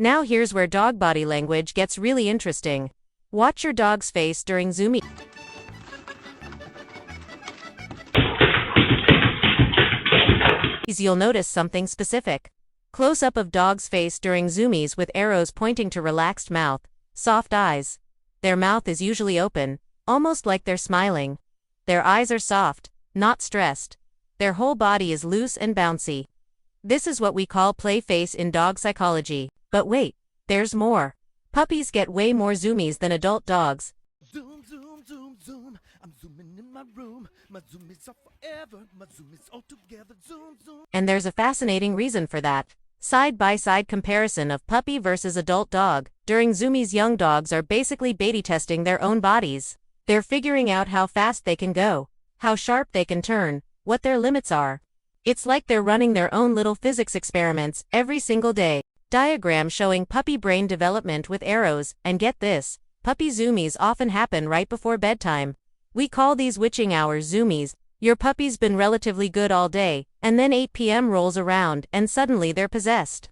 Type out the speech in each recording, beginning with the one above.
Now here's where dog body language gets really interesting. Watch your dog's face during zoomie. You'll notice something specific. Close-up of dog's face during zoomies with arrows pointing to relaxed mouth, soft eyes. Their mouth is usually open, almost like they're smiling. Their eyes are soft, not stressed. Their whole body is loose and bouncy. This is what we call play face in dog psychology. But wait, there's more. Puppies get way more zoomies than adult dogs. Zoom, zoom, zoom, zoom. I'm zooming in my room. My zoomies are forever. My zoomies all together. Zoom, zoom. And there's a fascinating reason for that. Side-by-side comparison of puppy versus adult dog. During zoomies, young dogs are basically beta testing their own bodies. They're figuring out how fast they can go, how sharp they can turn, what their limits are. It's like they're running their own little physics experiments every single day. Diagram showing puppy brain development with arrows, and get this, puppy zoomies often happen right before bedtime. We call these witching hours zoomies. Your puppy's been relatively good all day, and then 8 p.m. rolls around and suddenly they're possessed.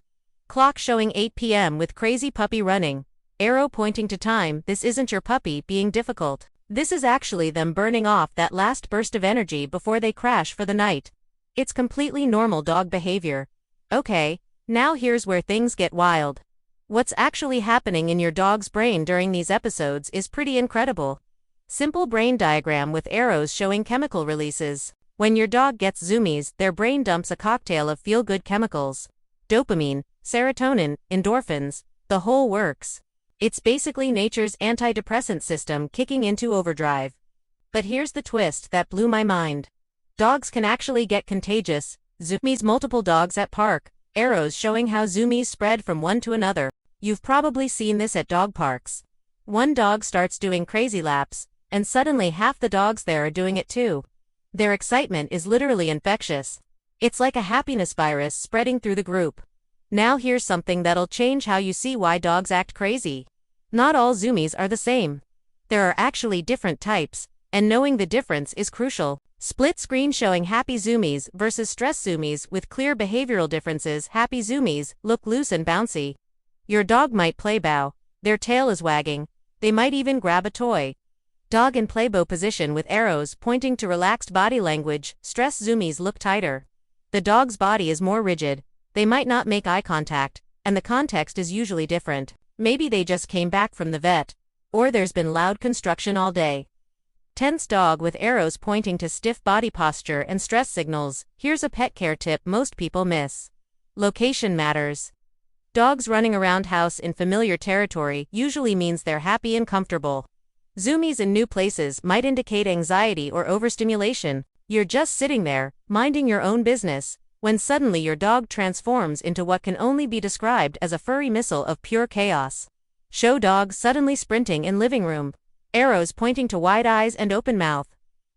Clock showing 8 p.m. with crazy puppy running. Arrow pointing to time. This isn't your puppy being difficult. This is actually them burning off that last burst of energy before they crash for the night. It's completely normal dog behavior. Okay, now here's where things get wild. What's actually happening in your dog's brain during these episodes is pretty incredible. Simple brain diagram with arrows showing chemical releases. When your dog gets zoomies, their brain dumps a cocktail of feel-good chemicals. Dopamine, serotonin, endorphins, the whole works. It's basically nature's antidepressant system kicking into overdrive. But here's the twist that blew my mind. Dogs can actually get contagious. Zoomies, multiple dogs at park. Arrows showing how zoomies spread from one to another. You've probably seen this at dog parks. One dog starts doing crazy laps, and suddenly half the dogs there are doing it too. Their excitement is literally infectious. It's like a happiness virus spreading through the group. Now here's something that'll change how you see why dogs act crazy. Not all zoomies are the same. There are actually different types, and knowing the difference is crucial. Split screen showing happy zoomies versus stress zoomies with clear behavioral differences. Happy zoomies look loose and bouncy. Your dog might play bow, their tail is wagging, they might even grab a toy. Dog in playbow position with arrows pointing to relaxed body language. Stress zoomies look tighter. The dog's body is more rigid, they might not make eye contact, and the context is usually different. Maybe they just came back from the vet, or there's been loud construction all day. Tense dog with arrows pointing to stiff body posture and stress signals. Here's a pet care tip most people miss. Location matters. Dogs running around house in familiar territory usually means they're happy and comfortable. Zoomies in new places might indicate anxiety or overstimulation. You're just sitting there, minding your own business, when suddenly your dog transforms into what can only be described as a furry missile of pure chaos. Show dog suddenly sprinting in living room. Arrows pointing to wide eyes and open mouth.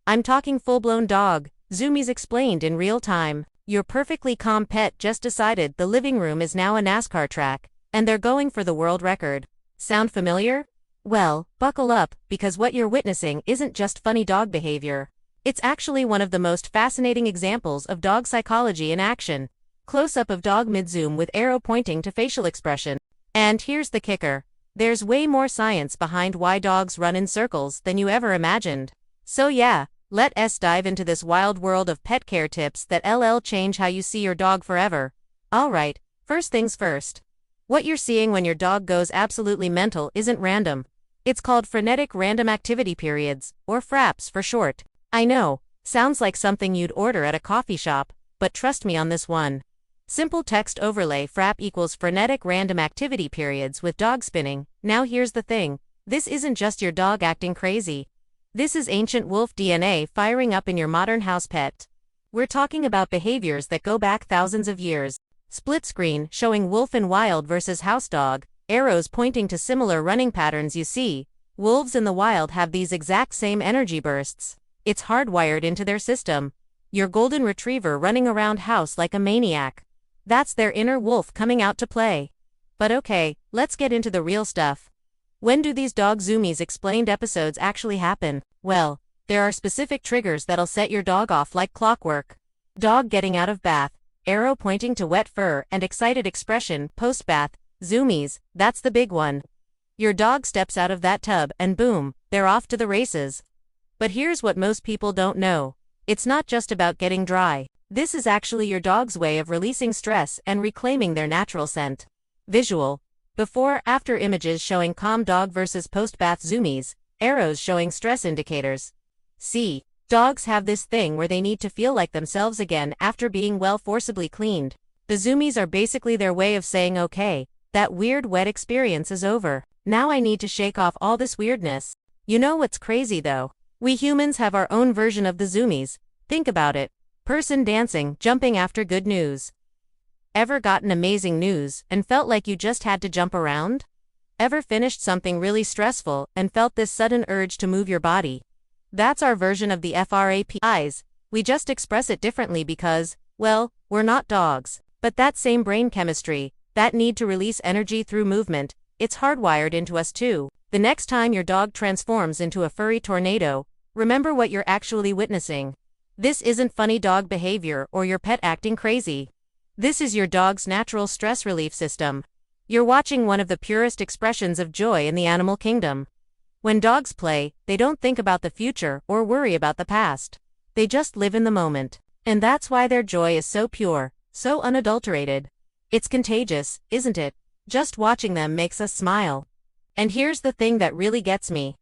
I'm talking full-blown dog zoomies explained in real time. Your perfectly calm pet just decided the living room is now a NASCAR track, and they're going for the world record. Sound familiar? Well, buckle up, because what you're witnessing isn't just funny dog behavior. It's actually one of the most fascinating examples of dog psychology in action. Close-up of dog mid-zoom with arrow pointing to facial expression. And here's the kicker. There's way more science behind why dogs run in circles than you ever imagined. So yeah, let's dive into this wild world of pet care tips that'll change how you see your dog forever. Alright, first things first. What you're seeing when your dog goes absolutely mental isn't random. It's called Frenetic Random Activity Periods, or FRAPs for short. I know, sounds like something you'd order at a coffee shop, but trust me on this one. Simple text overlay. FRAP equals Frenetic Random Activity Periods with dog spinning. Now here's the thing. This isn't just your dog acting crazy. This is ancient wolf DNA firing up in your modern house pet. We're talking about behaviors that go back thousands of years. Split screen showing wolf in wild versus house dog. Arrows pointing to similar running patterns. You see, wolves in the wild have these exact same energy bursts. It's hardwired into their system. Your golden retriever running around house like a maniac. That's their inner wolf coming out to play. But okay, let's get into the real stuff. When do these dog zoomies explained episodes actually happen? Well, there are specific triggers that'll set your dog off like clockwork. Dog getting out of bath. Arrow pointing to wet fur and excited expression. Post-bath. Zoomies, that's the big one. Your dog steps out of that tub and boom, they're off to the races. But here's what most people don't know. It's not just about getting dry. This is actually your dog's way of releasing stress and reclaiming their natural scent. Visual. Before-after images showing calm dog versus post-bath zoomies, arrows showing stress indicators. See, dogs have this thing where they need to feel like themselves again after being forcibly cleaned. The zoomies are basically their way of saying, okay, that weird wet experience is over. Now I need to shake off all this weirdness. You know what's crazy though? We humans have our own version of the zoomies. Think about it. Person dancing, jumping after good news. Ever gotten amazing news and felt like you just had to jump around? Ever finished something really stressful and felt this sudden urge to move your body? That's our version of the FRAPs. We just express it differently because, well, we're not dogs. But that same brain chemistry, that need to release energy through movement, it's hardwired into us too. The next time your dog transforms into a furry tornado, remember what you're actually witnessing. This isn't funny dog behavior or your pet acting crazy. This is your dog's natural stress relief system. You're watching one of the purest expressions of joy in the animal kingdom. When dogs play, they don't think about the future or worry about the past. They just live in the moment. And that's why their joy is so pure, so unadulterated. It's contagious, isn't it? Just watching them makes us smile. And here's the thing that really gets me.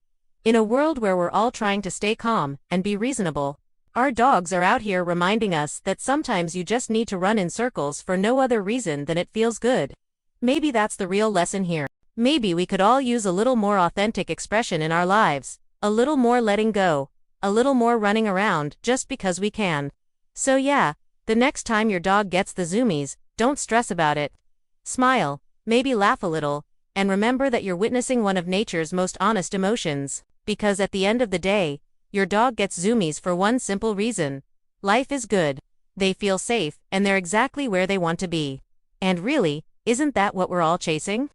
In a world where we're all trying to stay calm and be reasonable, our dogs are out here reminding us that sometimes you just need to run in circles for no other reason than it feels good. Maybe that's the real lesson here. Maybe we could all use a little more authentic expression in our lives, a little more letting go, a little more running around just because we can. So yeah, the next time your dog gets the zoomies, don't stress about it. Smile, maybe laugh a little, and remember that you're witnessing one of nature's most honest emotions. Because at the end of the day, your dog gets zoomies for one simple reason. Life is good. They feel safe, and they're exactly where they want to be. And really, isn't that what we're all chasing?